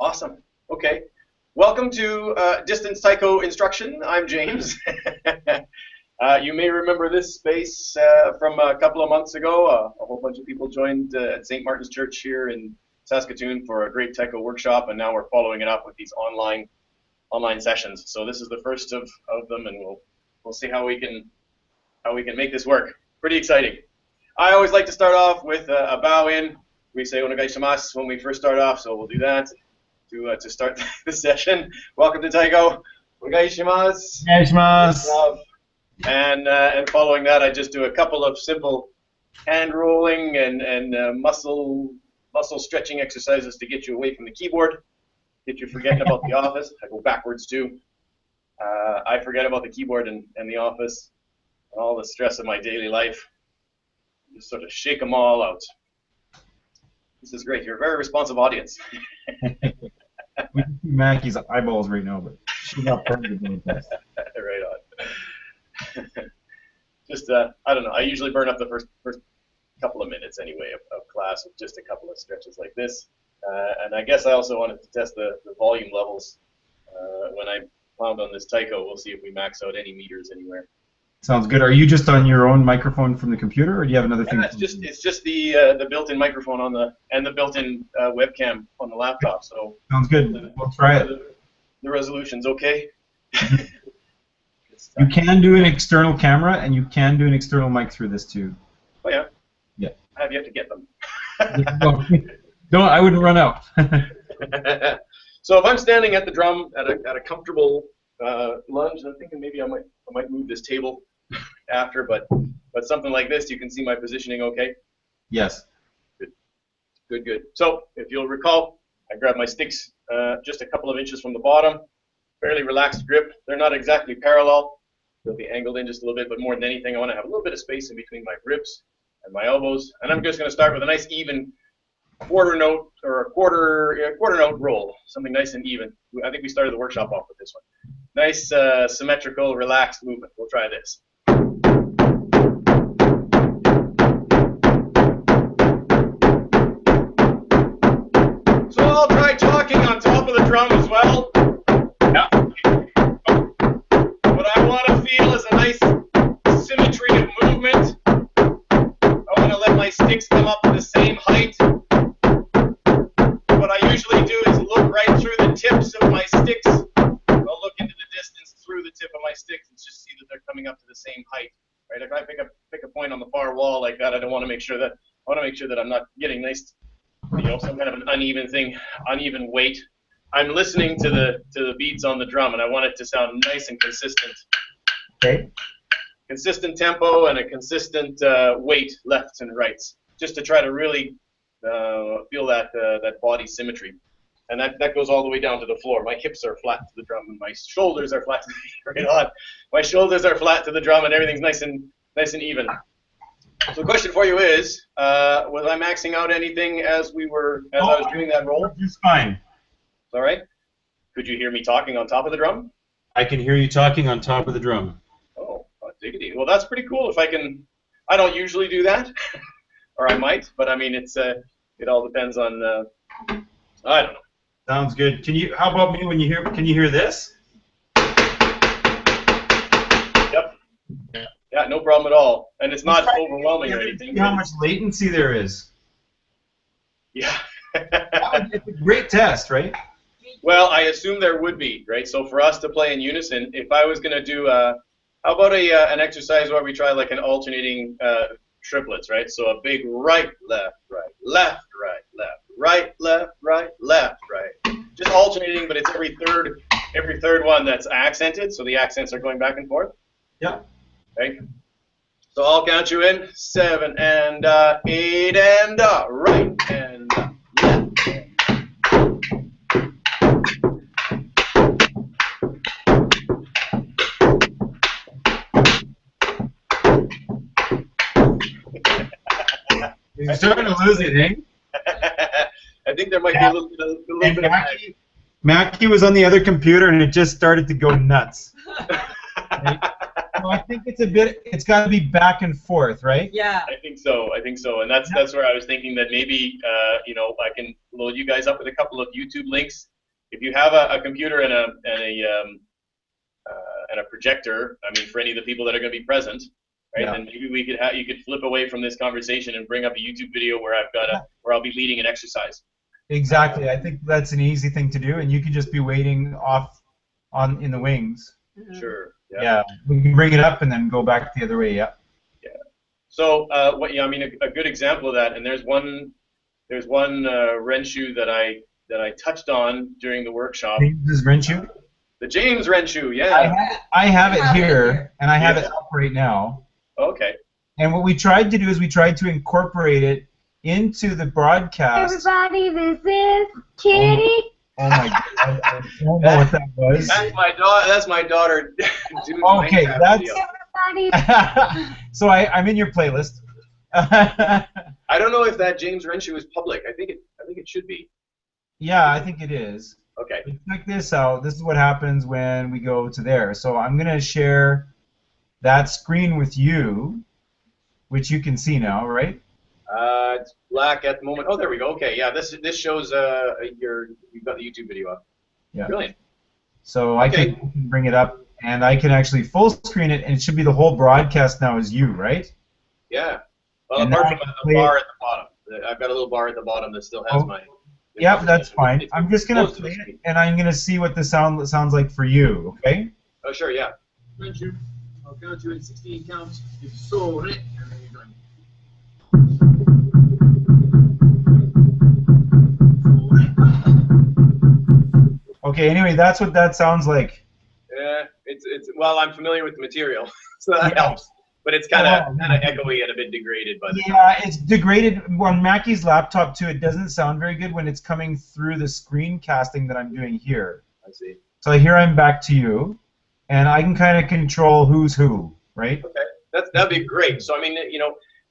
Awesome. Okay. Welcome to Distance Taiko Instruction. I'm James. You may remember this space from a couple of months ago. A whole bunch of people joined at St. Martin's Church here in Saskatoon for a great Taiko workshop, and now we're following it up with these online sessions. So this is the first of them, and we'll see how we can make this work. Pretty exciting. I always like to start off with a bow in. We say onegai shimasu when we first start off, so we'll do that to start the session. Welcome to Taiko. Onegai shimasu. Onegai shimasu. And following that, I just do a couple of simple hand rolling and muscle stretching exercises to get you away from the keyboard, get you forgetting about the office. I go backwards too. I forget about the keyboard and the office and all the stress of my daily life. Just sort of shake them all out. This is great. You're a very responsive audience. We can see Mackie's eyeballs right now, but she's not part of the test. Right on. Just, I don't know. I usually burn up the first couple of minutes anyway of class with just a couple of stretches like this. And I guess I also wanted to test the volume levels. When I pound on this Taiko, we'll see if we max out any meters anywhere. Sounds good. Are you just on your own microphone from the computer, or do you have another thing? It's just the built-in microphone on the built-in webcam on the laptop. So sounds good. We'll try it. The resolution's okay. You can do an external camera, and you can do an external mic through this too. Oh yeah. Yeah. I have yet to get them. No, I wouldn't run out. So if I'm standing at the drum at a comfortable lunge, I'm thinking maybe I might move this table after, but something like this, you can see my positioning okay? Yes. Good. So if you'll recall, I grab my sticks just a couple of inches from the bottom, fairly relaxed grip. They're not exactly parallel. They'll be angled in just a little bit, but more than anything, I want to have a little bit of space in between my ribs and my elbows. And I'm just going to start with a nice even quarter note or a quarter note roll, something nice and even. I think we started the workshop off with this one. Nice symmetrical, relaxed movement. We'll try this. So I'll try talking on top of the drum as well. Yeah. What I want to feel is a nice symmetry of movement. I want to let my sticks come up to the same height. What I usually do is look right through the tips of my sticks. I'll look into the distance through the tip of my sticks and just see that they're coming up to the same height. Right? If I pick a point on the far wall like that, I want to make sure that I'm not getting nice, some kind of an uneven weight. I'm listening to the beats on the drum, and I want it to sound nice and consistent. Okay. Consistent tempo and a consistent weight, lefts and rights, just to try to really feel that body symmetry. And that goes all the way down to the floor. My hips are flat to the drum, and my shoulders are flat to the drum. My shoulders are flat to the drum, and everything's nice and even. So the question for you is, was I maxing out anything as I was doing that roll? Just fine. All right. Could you hear me talking on top of the drum? I can hear you talking on top of the drum. Oh, diggity. Well, that's pretty cool. If I can, I don't usually do that, or I might, but I mean, it all depends on. I don't know. Sounds good. How about me when you hear? Can you hear this? Yep. Yeah, no problem at all. And it's not overwhelming or anything. How much latency there is. Yeah. It's a great test, right? Well, I assume there would be, right? So for us to play in unison, if I was going to do, how about an exercise where we try like an alternating triplets, right? So a big right, left, right, left, right, left, right, left, right, left, right. Just alternating, but it's every third one that's accented, so the accents are going back and forth. Yeah. Okay. So I'll count you in. 7 and 8 and right and left. You're starting to lose it, eh? I think there might be a little bit of Mackie was on the other computer, and it just started to go nuts. Well, I think it's a bit. It's got to be back and forth, right? Yeah. I think so. I think so, and that's where I was thinking that maybe I can load you guys up with a couple of YouTube links. If you have a computer and a projector, I mean, for any of the people that are going to be present, right? Yeah. Then maybe you could flip away from this conversation and bring up a YouTube video where where I'll be leading an exercise. Exactly. I think that's an easy thing to do, and you can just be waiting off in the wings. Sure. Yeah. We can bring it up and then go back the other way. Yeah. Yeah. So I mean, a good example of that, and there's one Renshu that I touched on during the workshop. This is Renshu. The James Renshu, yeah. I have it here, and I have it up right now. Okay. And what we tried to do is we tried to incorporate it into the broadcast. Everybody, this is Kitty. Oh my God! I don't know what that was. That's my daughter. Okay, that's. Everybody. So I'm in your playlist. I don't know if that James Renshu is public. I think it should be. Yeah, I think it is. Okay. But check this out. This is what happens when we go to there. So I'm going to share that screen with you, which you can see now, right? It's black at the moment. Oh, there we go. Okay, yeah. This shows you've got the YouTube video up. Yeah. Brilliant. So I can bring it up, and I can actually full screen it, and it should be the whole broadcast now is you, right? Yeah. Well, And apart now from I a play bar it. at the bottom. I've got a little bar at the bottom that still has my. Yep, that's fine. I'm just going Close to to play the it, screen. and I'm going to see what the sounds like for you, okay? Oh, sure, yeah. Renshu, I'll count you in 16 counts. If so, and then you're done. Okay, anyway, that's what that sounds like. Yeah, it's well, I'm familiar with the material, so that Yeah. helps. But it's kind of echoey and a bit degraded by the time. Yeah, it's degraded on Mackie's laptop too. It doesn't sound very good when it's coming through the screen casting that I'm doing here. I see. So here I'm back to you, and I can kind of control who's who, right? Okay, that'd be great. So I mean,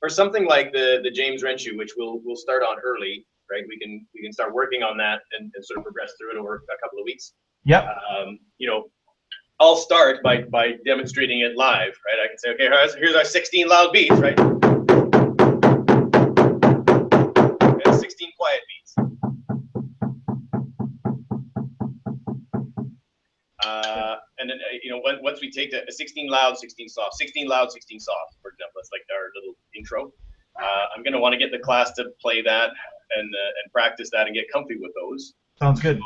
for something like the James Renshu, which we'll start on early, right? We can start working on that and sort of progress through it over a couple of weeks. Yep. I'll start by demonstrating it live, right? I can say, okay, here's our 16 loud beats, right? And 16 quiet beats. And then, once we take a 16 loud, 16 soft, 16 loud, 16 soft, for example, that's like our little intro. I'm going to want to get the class to play that and practice that and get comfy with those. Sounds good.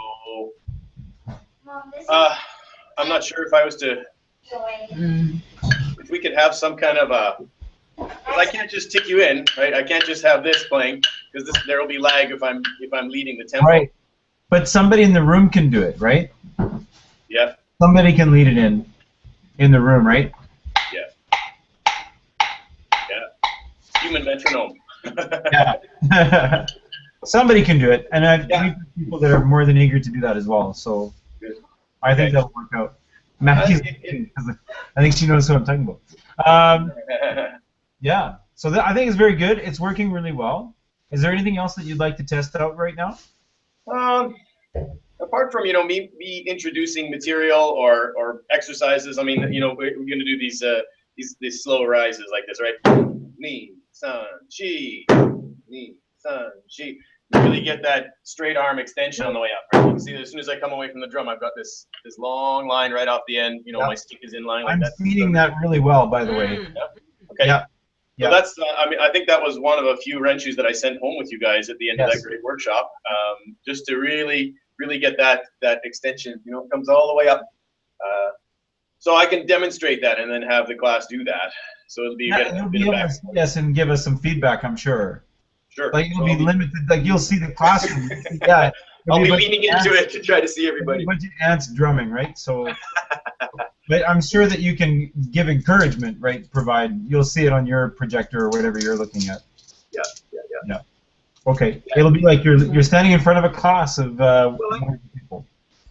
So, I'm not sure if I was to, if we could have some kind of because I can't just tick you in, right? I can't just have this playing because there will be lag if I'm leading the tempo. Right. But somebody in the room can do it, right? Yeah. Somebody can lead it in the room, right? Yeah. Yeah. Human metronome. Yeah. Somebody can do it, and we've got people that are more than eager to do that as well. So Good. I think that'll work out. Maggie's because I think she knows what I'm talking about. Yeah. So I think it's very good. It's working really well. Is there anything else that you'd like to test out right now? Apart from me introducing material or exercises, I mean we're going to do these slow rises like this, right? Ni, san, chi, ni, san, chi. Really get that straight arm extension on the way up. Right? You can see that as soon as I come away from the drum, I've got this long line right off the end. My stick is in line like I'm that. feeding that really well, by the way. Okay. Yeah. So that's, I think that was one of a few Renshus that I sent home with you guys at the end of that great workshop, just to really get that extension, it comes all the way up. So I can demonstrate that and then have the class do that. So it'll be You'll be able to see us and give us some feedback, I'm sure. Sure. Like it'll be limited. Like you'll see the classroom. Yeah. I'll be leaning into it to try to see everybody. A bunch of ants drumming, right? So, but I'm sure that you can give encouragement, right? You'll see it on your projector or whatever you're looking at. Yeah. Okay. Yeah. It'll be like you're standing in front of a class of people.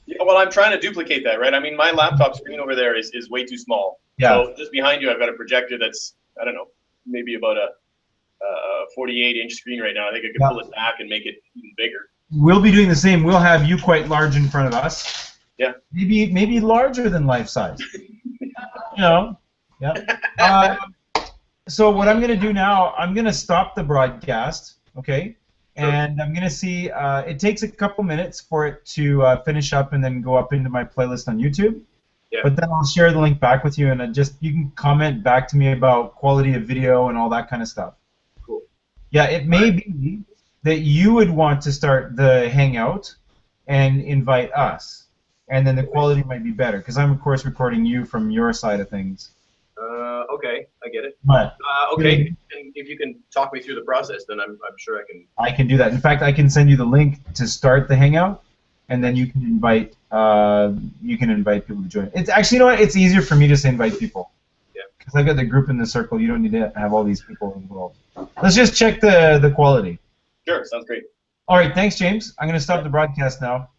Yeah, well, I'm trying to duplicate that, right? I mean, my laptop screen over there is way too small. Yeah. So just behind you, I've got a projector that's, I don't know, maybe about a 48-inch screen right now. I think I could pull it back and make it even bigger. We'll be doing the same. We'll have you quite large in front of us. Yeah. Maybe larger than life size. Yeah. So what I'm going to do now, I'm going to stop the broadcast, okay? And I'm going to see, it takes a couple minutes for it to finish up and then go up into my playlist on YouTube. Yeah. But then I'll share the link back with you, and you can comment back to me about quality of video and all that kind of stuff. Cool. Yeah, it may be that you would want to start the Hangout and invite us, and then the quality might be better, because I'm, of course, recording you from your side of things. Okay, I get it. But okay, and if you can talk me through the process, then I'm sure I can. I can do that. In fact, I can send you the link to start the Hangout, and then you can invite people to join. It's actually, you know what? It's easier for me just to invite people. Yeah. Because I've got the group in the circle. You don't need to have all these people involved. Let's just check the quality. Sure, sounds great. All right, thanks, James. I'm going to stop the broadcast now.